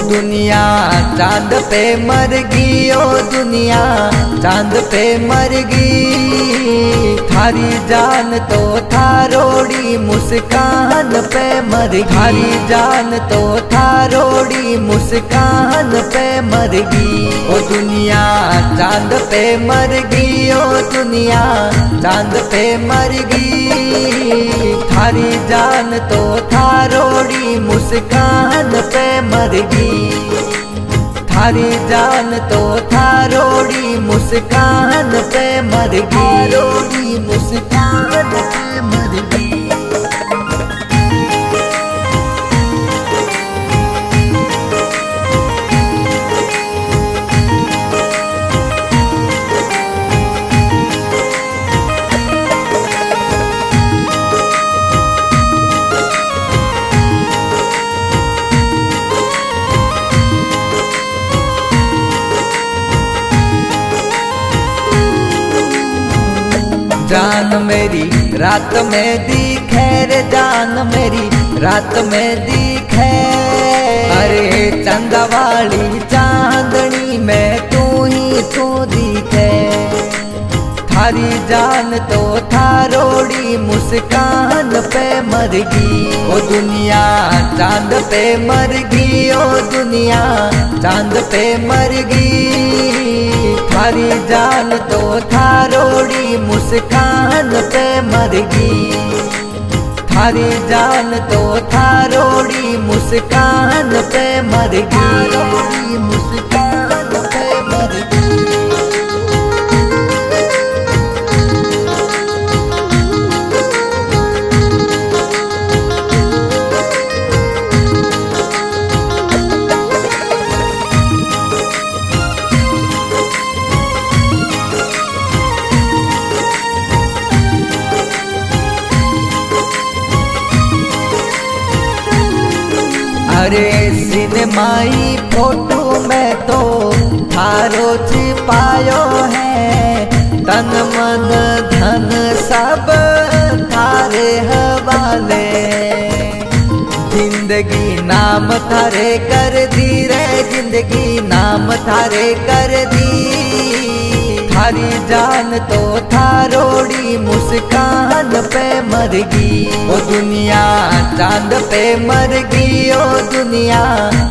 दुनिया चांद पे मर गई, ओ दुनिया चांद पे मर गई। थारी जान तो थारोड़ी मुस्कान पे मर गई, थारी जान तो थारोड़ी मुस्कान पे मर गई। ओ दुनिया चांद पे मर गई, ओ दुनिया चांद पे मर गई। थारी जान तो थारोड़ी मुस्कान पे मर गई, थारी जान तो थारोड़ी मुस्कान पे मर गई, थारोड़ी मुस्कान पे मर गई। जान मेरी रात में दिखे रे, जान मेरी रात में दिखे। अरे चंदा वाली चांदनी में तू ही तू दिखे। थारी जान तो थारोड़ी मुस्कान पे मर गई। ओ दुनिया चांद पे मर गई, ओ दुनिया चांद पे मर गई। थारी जान तो थारोड़ी मुस्कान पे मर गई, थारी जान तो थारोड़ी मुस्कान पे मर गई, थारोड़ी मुस्कान पे मर गई। अरे सिनेमाई फोटो में तो थारो छिपायो है, तन मन धन सब थारे हवाले। जिंदगी नाम थारे कर दी रे, जिंदगी नाम थारे कर दी। थारी जान तो थारोड़ी मुस्कान पे मर गई। ओ दुनिया चांद पे मर गई, ओ दुनिया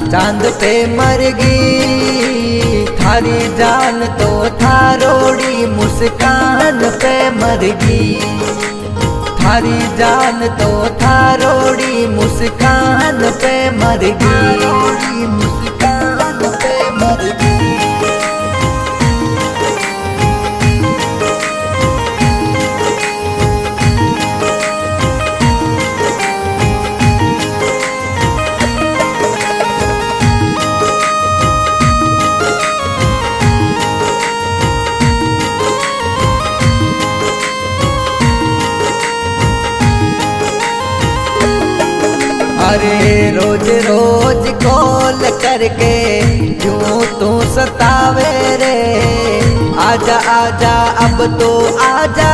चांद पे मर गई। थारी जान तो थारोड़ी मुस्कान पे मर गई, थारी जान तो थारोड़ी मुस्कान पे मर गई, मुस्कान पे मर गई। अरे रोज रोज कॉल करके क्यों तू सतावे रे। आजा आजा अब तो आजा,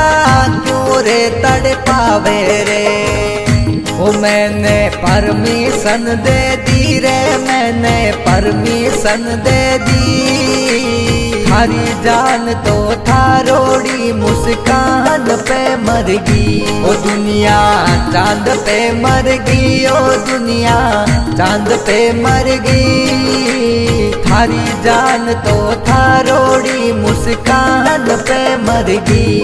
क्यों रे तड़पावे रे। ओ मैंने परमिशन दे दी रे, मैंने परमिशन दे दी। थारी जान तो थारोड़ी मुस्कान पे मर गई। ओ दुनिया चांद पे मर गई, ओ दुनिया चांद पे मर गई। थारी जान तो थारोड़ी मुस्कान पे मर गई,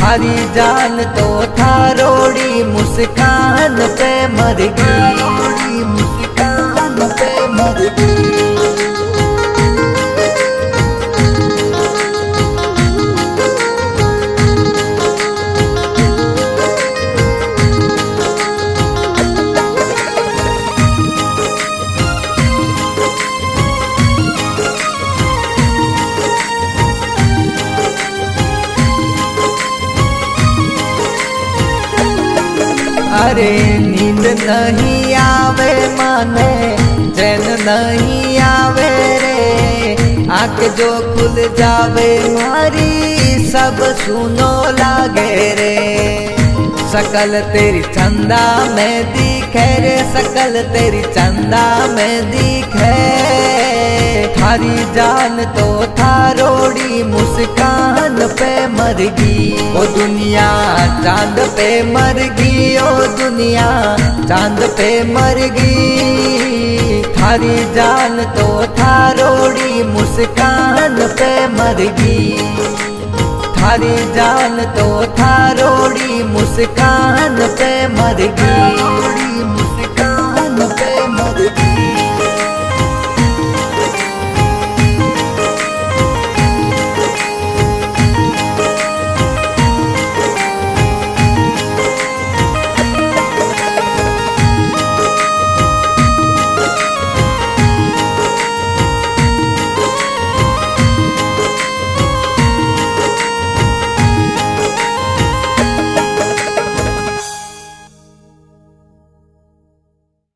थारी जान तो थारोड़ी मुस्कान पे मर गई, मुस्कान पे मर गई। अरे नींद नहीं आवे माने, चैन नहीं आवे रे। आँख जो खुल जावे मारी सब सुनो लागे रे। शकल तेरी चंदा में दिखे रे, शकल तेरी चंदा में दिखे। थारी जान तो थारोड़ी मुस्कान पे मर गई। ओ दुनिया चांद पे मर गई, ओ दुनिया चांद पे मर गई। थारी जान तो थारोड़ी मुस्कान पे मर गई। थारी जान तो थारोड़ी मुस्कान पे मर गई, मुस्कान पे मर गई।